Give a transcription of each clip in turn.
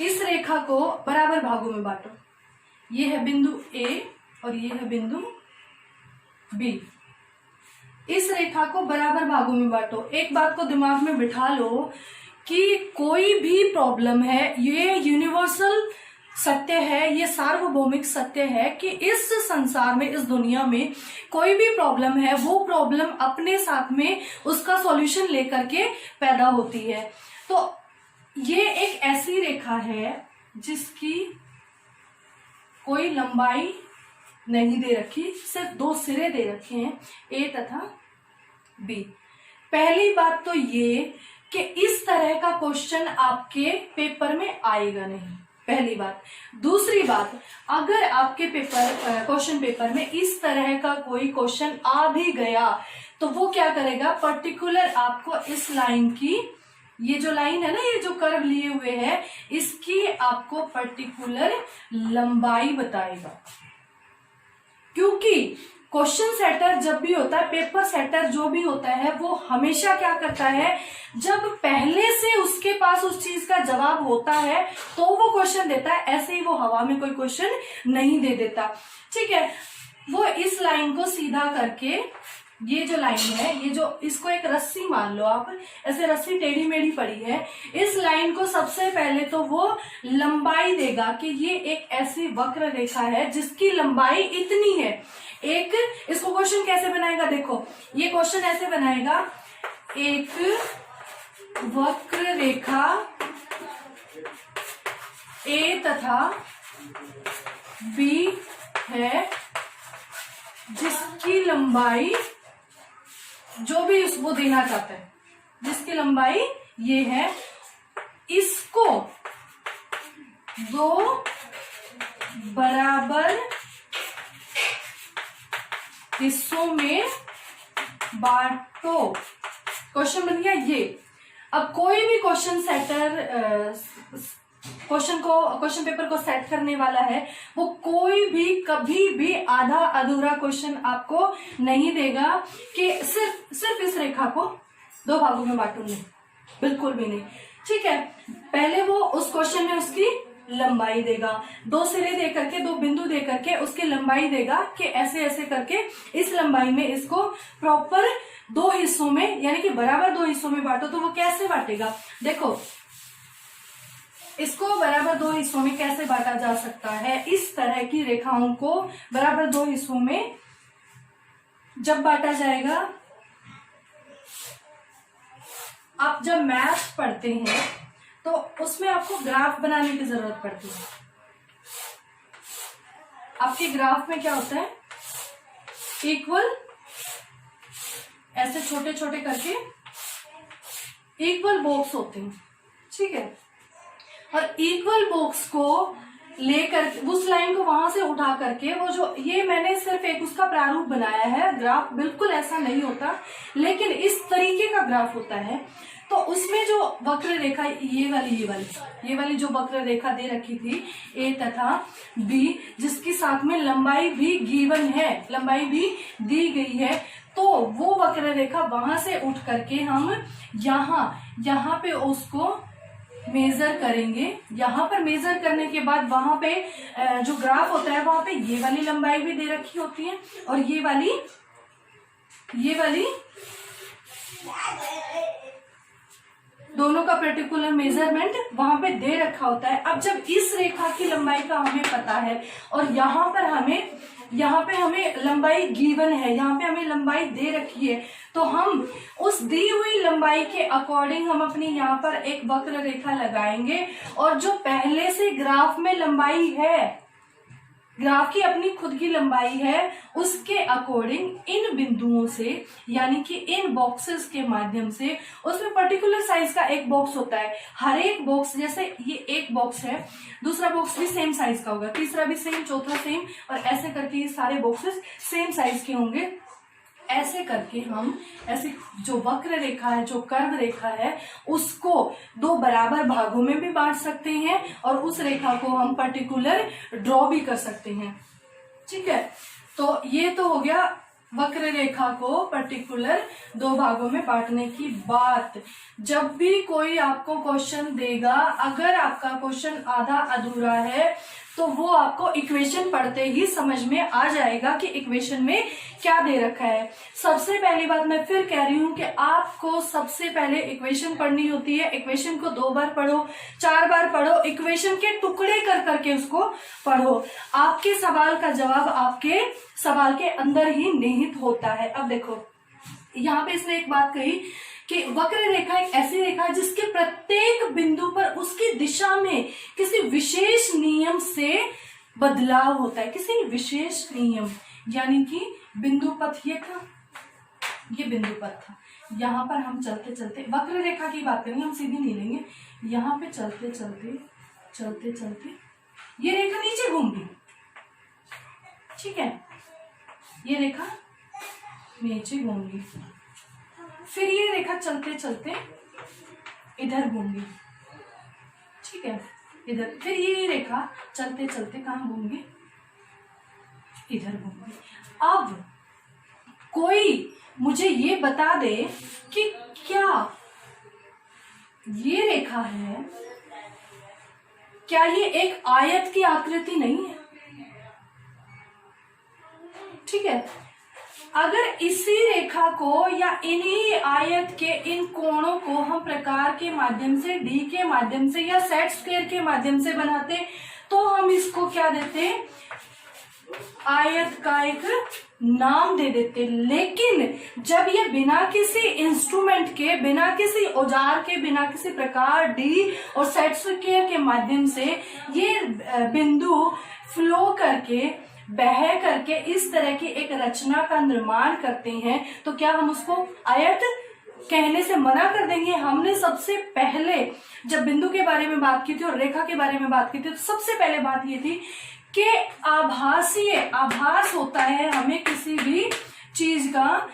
इस रेखा को बराबर भागों में बांटो। ये है बिंदु ए और ये है बिंदु बी। इस रेखा को बराबर भागों में बांटो। एक बात को दिमाग में बिठा लो कि कोई भी प्रॉब्लम है, ये यूनिवर्सल सत्य है, ये सार्वभौमिक सत्य है कि इस संसार में, इस दुनिया में कोई भी प्रॉब्लम है, वो प्रॉब्लम अपने साथ में उसका सॉल्यूशन लेकर के पैदा होती है। तो ये एक ऐसी रेखा है जिसकी कोई लंबाई नहीं दे रखी, सिर्फ दो सिरे दे रखे हैं, ए तथा बी। पहली बात तो ये कि इस तरह का क्वेश्चन आपके पेपर में आएगा नहीं, पहली बात। दूसरी बात, अगर आपके क्वेश्चन पेपर में इस तरह का कोई क्वेश्चन आ भी गया तो वो क्या करेगा, पर्टिकुलर आपको इस लाइन की, ये जो लाइन है ना, ये जो कर्व लिए हुए है, इसकी आपको पर्टिकुलर लंबाई बताएगा। क्योंकि क्वेश्चन सेटर जब भी होता है, पेपर सेटर जो भी होता है, वो हमेशा क्या करता है, जब पहले से उसके पास उस चीज का जवाब होता है तो वो क्वेश्चन देता है, ऐसे ही वो हवा में कोई क्वेश्चन नहीं दे देता। ठीक है, वो इस लाइन को सीधा करके, ये जो लाइन है, ये जो, इसको एक रस्सी मान लो आप, ऐसे रस्सी टेढ़ी मेढ़ी पड़ी है, इस लाइन को सबसे पहले तो वो लंबाई देगा कि ये एक ऐसी वक्र रेखा है जिसकी लंबाई इतनी है। एक, इसको क्वेश्चन कैसे बनाएगा, देखो ये क्वेश्चन ऐसे बनाएगा, एक वक्र रेखा ए तथा बी है जिसकी लंबाई, जो भी उसको देना चाहता है, जिसकी लंबाई ये है, इसको दो बराबर हिस्सों में बांटो। क्वेश्चन बन गया ये। अब कोई भी क्वेश्चन सेटर क्वेश्चन पेपर को सेट करने वाला है, वो कोई भी कभी भी आधा अधूरा क्वेश्चन आपको नहीं देगा कि सिर्फ इस रेखा को दो भागों में बांटूंगी, बिल्कुल भी नहीं। ठीक है, पहले वो उस क्वेश्चन में उसकी लंबाई देगा, दो सिरे दे करके, दो बिंदु दे करके उसकी लंबाई देगा कि ऐसे ऐसे करके इस लंबाई में इसको प्रॉपर दो हिस्सों में, यानी कि बराबर दो हिस्सों में बांटो। तो वो कैसे बांटेगा, देखो इसको बराबर दो हिस्सों में कैसे बांटा जा सकता है, इस तरह की रेखाओं को बराबर दो हिस्सों में जब बांटा जाएगा, आप जब मैथ पढ़ते हैं तो उसमें आपको ग्राफ बनाने की जरूरत पड़ती है। आपके ग्राफ में क्या होता है, इक्वल, ऐसे छोटे छोटे करके इक्वल बॉक्स होते हैं। ठीक है, और इक्वल बॉक्स को लेकर उस लाइन को वहां से उठा करके, वो जो, ये मैंने सिर्फ एक उसका प्रारूप बनाया है, ग्राफ बिल्कुल ऐसा नहीं होता, लेकिन इस तरीके का ग्राफ होता है। तो उसमें जो वक्र रेखा, ये वाली जो वक्र रेखा दे रखी थी ए तथा बी, जिसकी साथ में लंबाई भी गिवन है, लंबाई भी दी गई है, तो वो वक्र रेखा वहां से उठ करके हम यहाँ पे उसको मेजर करेंगे। यहाँ पर मेजर करने के बाद वहां पे जो ग्राफ होता है, वहां पे ये वाली लंबाई भी दे रखी होती है और ये वाली दोनों का पर्टिकुलर मेजरमेंट वहां पे दे रखा होता है। अब जब इस रेखा की लंबाई का हमें पता है और यहाँ पे हमें लंबाई गिवन है, यहाँ पे हमें लंबाई दे रखी है, तो हम उस दी हुई लंबाई के अकॉर्डिंग हम अपनी यहाँ पर एक वक्र रेखा लगाएंगे, और जो पहले से ग्राफ में लंबाई है, ग्राफ की अपनी खुद की लंबाई है, उसके अकॉर्डिंग इन बिंदुओं से, यानी कि इन बॉक्सेस के माध्यम से, उसमें पर्टिकुलर साइज का एक बॉक्स होता है। हर एक बॉक्स, जैसे ये एक बॉक्स है, दूसरा बॉक्स भी सेम साइज का होगा, तीसरा भी सेम, चौथा सेम, और ऐसे करके ये सारे बॉक्सेस सेम साइज के होंगे। ऐसे करके हम ऐसे जो वक्र रेखा है, जो कर्व रेखा है, उसको दो बराबर भागों में भी बांट सकते हैं और उस रेखा को हम पर्टिकुलर ड्रॉ भी कर सकते हैं। ठीक है, तो ये तो हो गया वक्र रेखा को पर्टिकुलर दो भागों में बांटने की बात। जब भी कोई आपको क्वेश्चन देगा, अगर आपका क्वेश्चन आधा अधूरा है तो वो आपको इक्वेशन पढ़ते ही समझ में आ जाएगा कि इक्वेशन में क्या दे रखा है। सबसे पहली बात मैं फिर कह रही हूं कि आपको सबसे पहले इक्वेशन पढ़नी होती है। इक्वेशन को 2 बार पढ़ो, 4 बार पढ़ो, इक्वेशन के टुकड़े कर करके उसको पढ़ो। आपके सवाल का जवाब आपके सवाल के अंदर ही निहित होता है। अब देखो यहाँ पे इसने एक बात कही कि वक्र रेखा एक ऐसी रेखा है जिसके प्रत्येक बिंदु पर उसकी दिशा में किसी विशेष नियम से बदलाव होता है। किसी विशेष नियम, यानी कि बिंदु पथ ये था, ये बिंदु पथ था। यहाँ पर हम चलते चलते वक्र रेखा की बात करेंगे, हम सीधी नहीं लेंगे। यहाँ पे चलते चलते चलते चलते ये रेखा नीचे घूम गई, ठीक है, ये रेखा नीचे घूम गई, फिर ये रेखा चलते चलते इधर घूम गई, ठीक है, इधर, फिर ये रेखा चलते चलते कहाँ घूम गई, इधर घूम गई। अब कोई मुझे ये बता दे कि क्या ये रेखा है, क्या ये एक आयत की आकृति नहीं है? ठीक है, अगर इसी रेखा को या इन्हीं आयत के इन कोणों को हम प्रकार के माध्यम से, डी के माध्यम से या सेट स्क्वायर के माध्यम से बनाते तो हम इसको क्या देते, आयत का एक नाम दे देते। लेकिन जब ये बिना किसी इंस्ट्रूमेंट के, बिना किसी औजार के, बिना किसी प्रकार डी और सेट स्क्वायर के माध्यम से ये बिंदु फ्लो करके, बह करके इस तरह की एक रचना का निर्माण करते हैं, तो क्या हम उसको आयत कहने से मना कर देंगे? हमने सबसे पहले जब बिंदु के बारे में बात की थी और रेखा के बारे में बात की थी, तो सबसे पहले बात ये थी कि आभासीय, आभास होता है हमें किसी भी चीज का।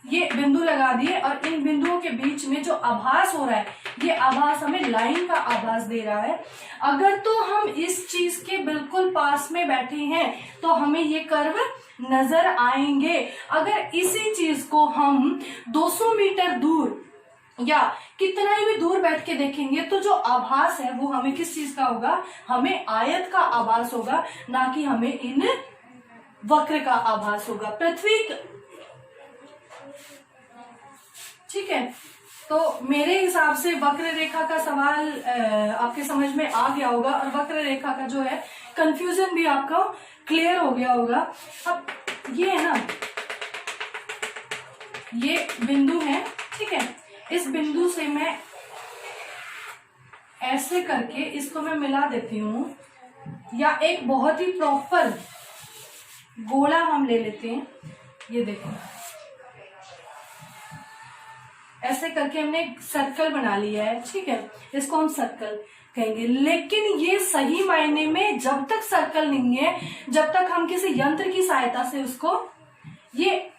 ये बिंदु लगा दिए और इन बिंदुओं के बीच में जो आभास हो रहा है, ये आभास हमें लाइन का आभास दे रहा है। अगर तो हम इस चीज के बिल्कुल पास में बैठे हैं तो हमें ये कर्व नजर आएंगे। अगर इसी चीज को हम 200 मीटर दूर या कितना ही भी दूर बैठ के देखेंगे तो जो आभास है वो हमें किस चीज का होगा, हमें आयत का आभास होगा, ना कि हमें इन वक्र का आभास होगा। पृथ्वी, ठीक है, तो मेरे हिसाब से वक्र रेखा का सवाल आपके समझ में आ गया होगा और वक्र रेखा का जो है कंफ्यूजन भी आपका क्लियर हो गया होगा। अब ये है ना, ये बिंदु है, ठीक है, इस बिंदु से मैं ऐसे करके इसको मैं मिला देती हूं, या एक बहुत ही प्रॉपर गोला हम ले लेते हैं। ये देखो, ऐसे करके हमने एक सर्कल बना लिया है, ठीक है, इसको हम सर्कल कहेंगे। लेकिन ये सही मायने में जब तक सर्कल नहीं है, जब तक हम किसी यंत्र की सहायता से उसको, ये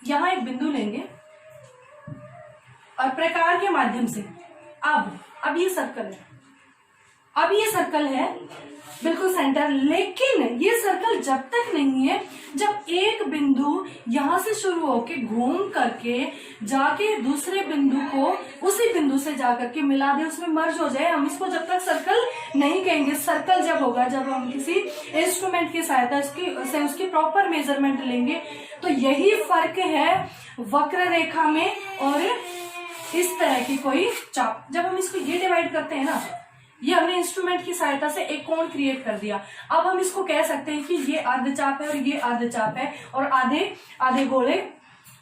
यहां एक बिंदु लेंगे और प्रकार के माध्यम से, अब ये सर्कल है, अब ये सर्कल है बिल्कुल सेंटर। लेकिन ये सर्कल जब तक नहीं है जब एक बिंदु यहां से शुरू होके घूम करके जाके दूसरे बिंदु को उसी बिंदु से जाकर के मिला दे, उसमें मर्ज हो जाए, हम इसको जब तक सर्कल नहीं कहेंगे। सर्कल जब होगा जब हम किसी इंस्ट्रूमेंट की सहायता से उसकी प्रॉपर मेजरमेंट लेंगे। तो यही फर्क है वक्र रेखा में और इस तरह की कोई चाप। जब हम इसको ये डिवाइड करते हैं ना, ये हमने इंस्ट्रूमेंट की सहायता से एक कोण क्रिएट कर दिया। अब हम इसको कह सकते हैं कि ये अर्धचाप है और ये अर्धचाप है, और आधे आधे गोले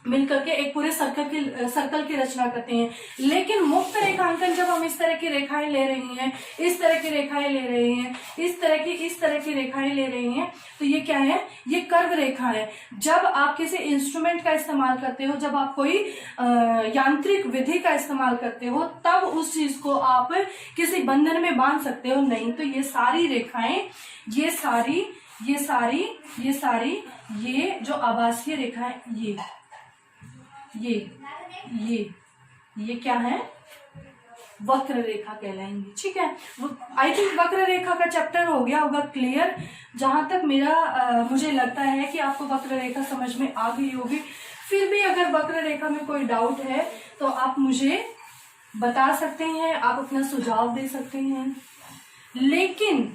मिलकर के एक पूरे सर्कल की रचना करते हैं। लेकिन मुक्त रेखांकन जब हम इस तरह की रेखाएं ले रही हैं, इस तरह की रेखाएं ले रहे हैं, इस तरह की रेखाएं ले रही हैं, तो ये क्या है, ये कर्व रेखा है। जब आप किसी इंस्ट्रूमेंट का इस्तेमाल करते हो, जब आप कोई यांत्रिक विधि का इस्तेमाल करते हो, तब उस चीज को आप किसी बंधन में बांध सकते हो। नहीं तो ये सारी रेखाएं, ये सारी ये जो आभासीय रेखा है, ये क्या है, वक्र रेखा कहलाएंगी। ठीक है, आई थिंक वक्र रेखा का चैप्टर हो गया होगा क्लियर। जहां तक मुझे लगता है कि आपको वक्र रेखा समझ में आ गई होगी। फिर भी अगर वक्र रेखा में कोई डाउट है तो आप मुझे बता सकते हैं, आप अपना सुझाव दे सकते हैं। लेकिन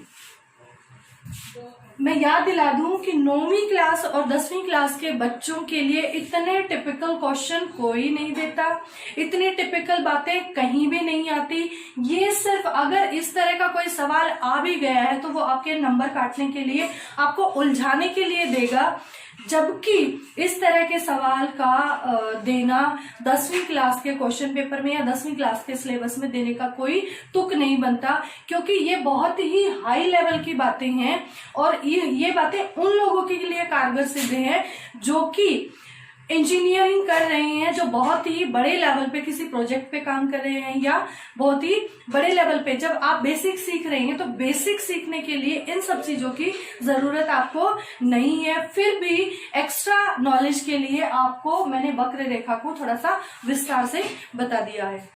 मैं याद दिला दूं कि 9वीं क्लास और 10वीं क्लास के बच्चों के लिए इतने टिपिकल क्वेश्चन कोई नहीं देता, इतनी टिपिकल बातें कहीं भी नहीं आती। ये सिर्फ अगर इस तरह का कोई सवाल आ भी गया है तो वो आपके नंबर काटने के लिए, आपको उलझाने के लिए देगा, जबकि इस तरह के सवाल का देना 10वीं क्लास के क्वेश्चन पेपर में या 10वीं क्लास के सिलेबस में देने का कोई तुक नहीं बनता, क्योंकि ये बहुत ही हाई लेवल की बातें हैं और ये बातें उन लोगों के लिए कारगर सिद्ध हैं जो कि इंजीनियरिंग कर रहे हैं, जो बहुत ही बड़े लेवल पे किसी प्रोजेक्ट पे काम कर रहे हैं, या बहुत ही बड़े लेवल पे जब आप बेसिक सीख रहे हैं तो बेसिक सीखने के लिए इन सब चीजों की जरूरत आपको नहीं है। फिर भी एक्स्ट्रा नॉलेज के लिए आपको मैंने वक्र रेखा को थोड़ा सा विस्तार से बता दिया है।